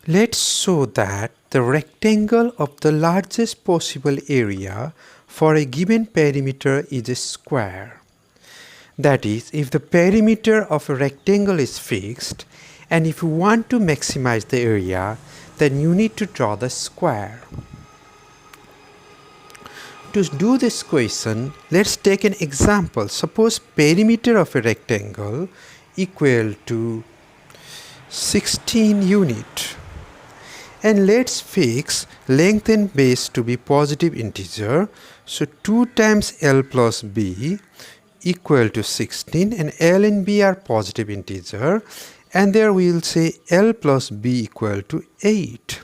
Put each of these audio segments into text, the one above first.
Let's show that the rectangle of the largest possible area for a given perimeter is a square. That is, if the perimeter of a rectangle is fixed and if you want to maximize the area, then you need to draw the square. To do this question, let's take an example. Suppose perimeter of a rectangle equal to 16 unit. And let's fix length and base to be positive integer. So 2 times L plus B equal to 16, and L and B are positive integer, and there we will say L plus B equal to 8.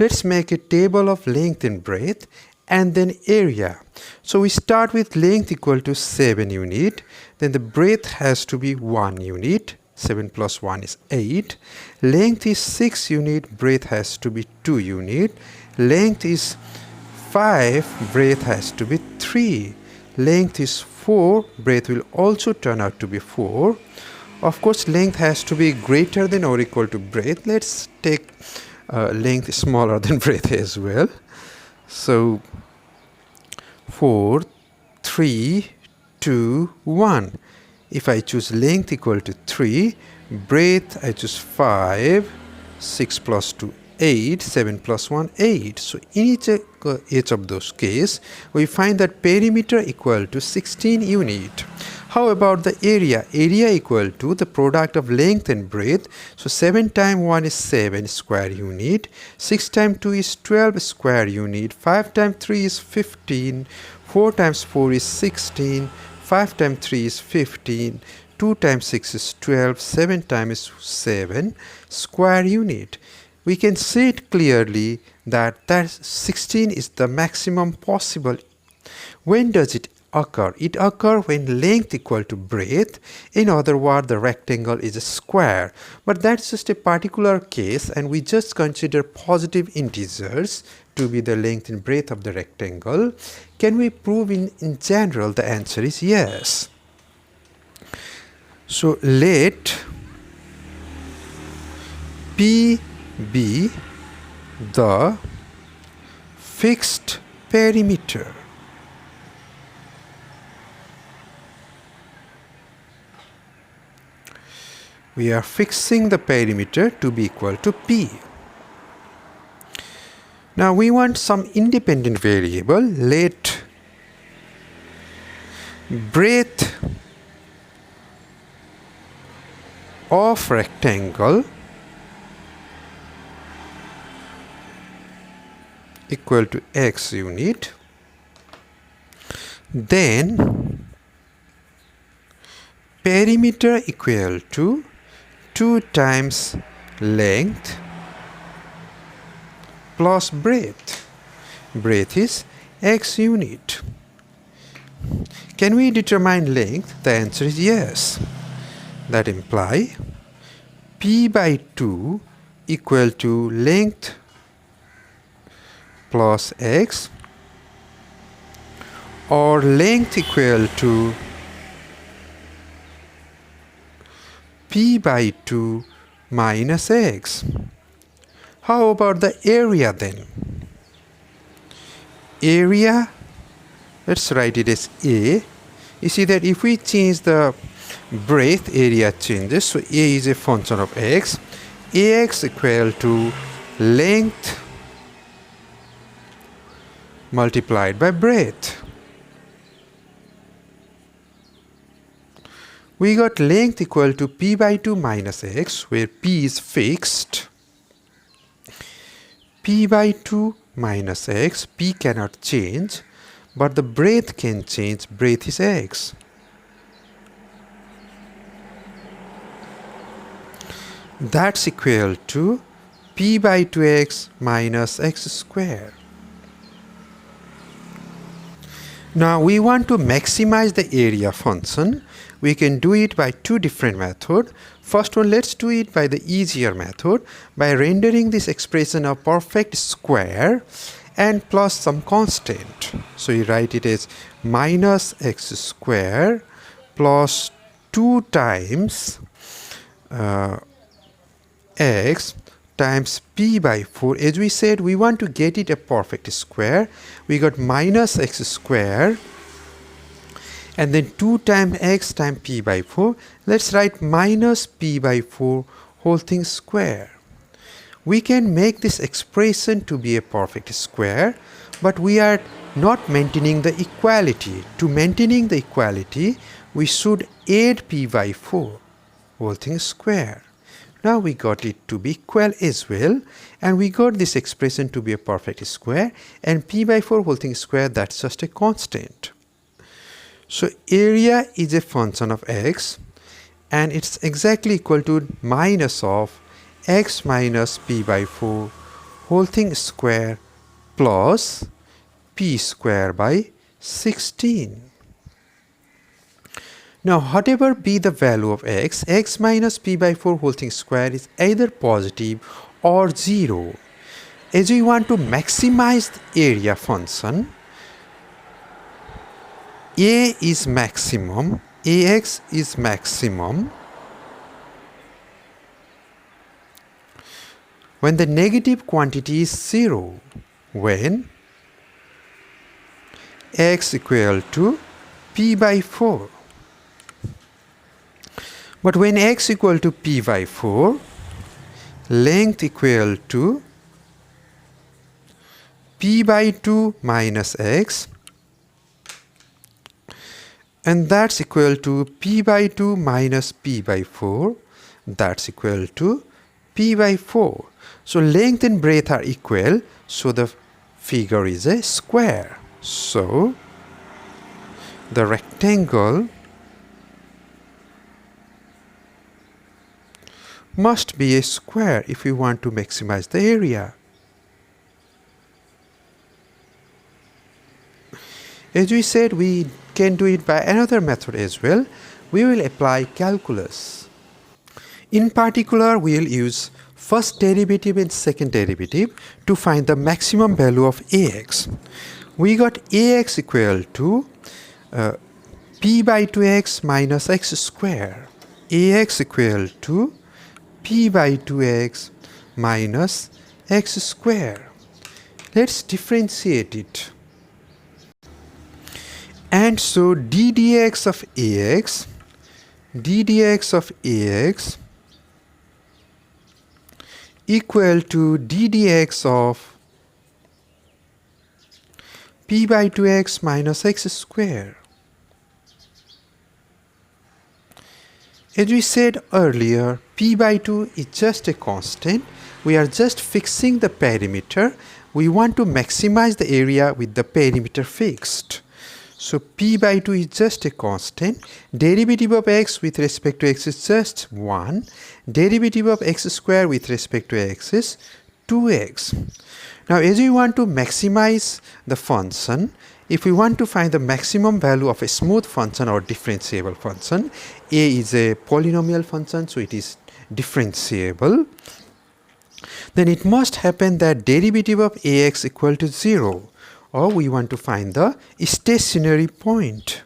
Let's make a table of length and breadth and then area. So we start with length equal to 7 unit, then the breadth has to be 1 unit. 7 plus 1 is 8. Length is 6 unit, breadth has to be 2 unit. Length is 5, breadth has to be 3. Length is 4, breadth will also turn out to be 4. Of course, length has to be greater than or equal to breadth. Let's take length smaller than breadth as well. So 4, 3, 2, 1. If I choose length equal to 3, breadth I choose 5, 6 plus 2, 8, 7 plus 1, 8. So in each of those cases, we find that perimeter equal to 16 unit. How about the area? Area equal to the product of length and breadth. So 7 times 1 is 7 square unit, 6 times 2 is 12 square unit, 5 times 3 is 15, 4 times 4 is 16, 5 times 3 is 15, 2 times 6 is 12, 7 times 7 square unit. We can see it clearly that 16 is the maximum possible. When does it occur? It occurs when length equal to breadth. In other words, the rectangle is a square. But that's just a particular case, and we just consider positive integers to be the length and breadth of the rectangle. Can we prove in general? The answer is yes. So let P be the fixed perimeter. We are fixing the perimeter to be equal to P. Now we want some independent variable. Let breadth of rectangle equal to x unit. Then perimeter equal to 2 times length plus breadth. Breadth is x unit. Can we determine length? The answer is yes. That implies P by 2 equal to length plus x, or length equal to P by 2 minus x. How about the area then? Area, let's write it as A. You see that if we change the breadth, area changes. So A is a function of x. Ax equal to length multiplied by breadth. We got length equal to P by 2 minus x, where P is fixed. P by 2 minus x, P cannot change, but the breadth can change. Breadth is x. That's equal to P by 2x minus x square. Now we want to maximize the area function. We can do it by two different methods. First one, let's do it by the easier method, by rendering this expression a perfect square and plus some constant. So you write it as minus x square plus 2 times x times p by 4. As we said, we want to get it a perfect square. We got minus x square and then 2 times x times p by 4. Let's write minus p by 4 whole thing square. We can make this expression to be a perfect square, but we are not maintaining the equality. To maintaining the equality, we should add p by 4 whole thing square. Now we got it to be equal as well, and we got this expression to be a perfect square, and p by 4 whole thing square, that's just a constant. So area is a function of x, and it's exactly equal to minus of x minus p by 4 whole thing square plus p square by 16. Now whatever be the value of x, x minus p by 4 whole thing square is either positive or 0. As we want to maximize the area function, a is maximum, ax is maximum when the negative quantity is 0, when x equal to p by 4. But when x equal to p by 4, length equal to p by 2 minus x, and that's equal to p by 2 minus p by 4, that's equal to p by 4. So length and breadth are equal, so the figure is a square. So the rectangle must be a square if we want to maximize the area. As we said, we can do it by another method as well. We will apply calculus. In particular, we will use first derivative and second derivative to find the maximum value of ax. We got ax equal to p by 2x minus x square. Ax equal to p by 2x minus x square. Let's differentiate it. And so d dx of ax equal to d dx of p by 2x minus x square. As we said earlier, p by 2 is just a constant. We are just fixing the perimeter. We want to maximize the area with the perimeter fixed. So p by 2 is just a constant. Derivative of x with respect to x is just 1. Derivative of x square with respect to x is 2x. Now as we want to maximize the function, if we want to find the maximum value of a smooth function or differentiable function, a is a polynomial function, so it is differentiable, then it must happen that derivative of ax equal to 0. Or we want to find the stationary point.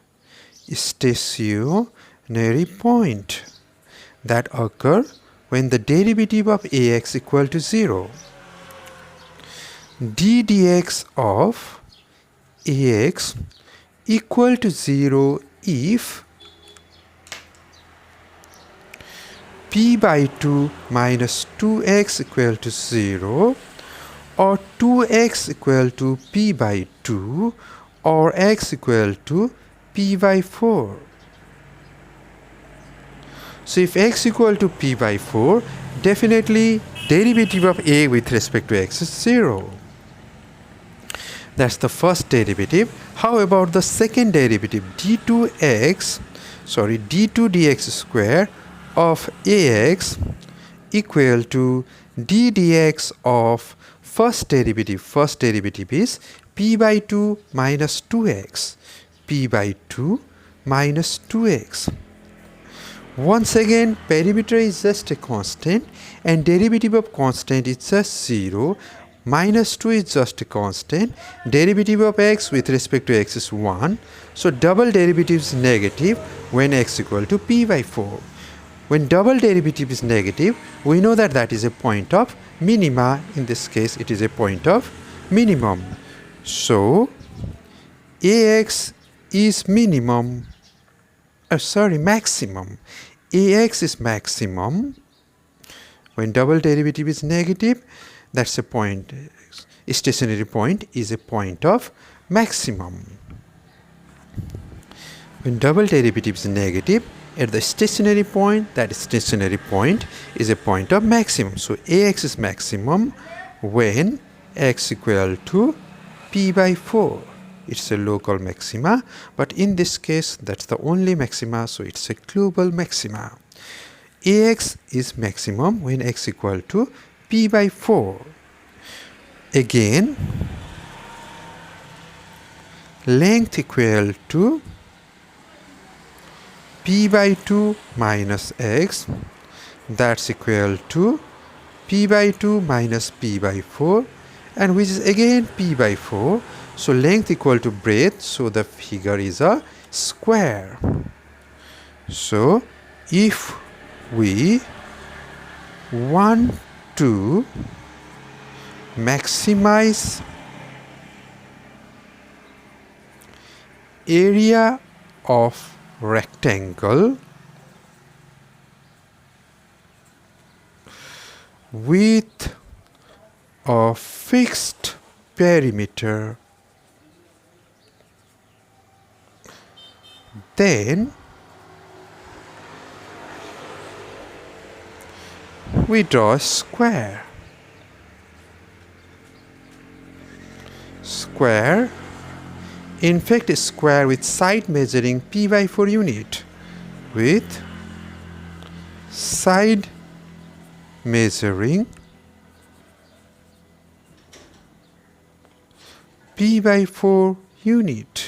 Stationary point that occur when the derivative of ax equal to 0. d dx of ax equal to 0 if p by 2 minus 2x equal to 0, or 2x equal to p by 2, or x equal to p by 4. So if x equal to p by 4, definitely derivative of a with respect to x is 0. That's the first derivative. How about the second derivative? d2 dx square of ax equal to d dx of first derivative. First derivative is p by 2 minus 2x. p by 2 minus 2x. Once again, perimeter is just a constant and derivative of constant is just 0. Minus 2 is just a constant. Derivative of x with respect to x is 1. So double derivative is negative when x equal to p by 4. When double derivative is negative, we know that that is a point of minima. In this case, it is a point of minimum. So, ax is maximum. Ax is maximum. When double derivative is negative, that's a point. A stationary point is a point of maximum. When double derivative is negative, at the stationary point, that stationary point is a point of maximum. So ax is maximum when x equal to p by 4. It's a local maxima, but in this case, that's the only maxima, so it's a global maxima. Ax is maximum when x equal to p by 4. Again, length equal to p by 2 minus x, that's equal to p by 2 minus p by 4, and which is again p by 4. So length equal to breadth, so the figure is a square. So if we want to maximize area of rectangle with a fixed perimeter, then we draw a square. In fact, a square with side measuring p by 4 unit, with side measuring p by 4 unit.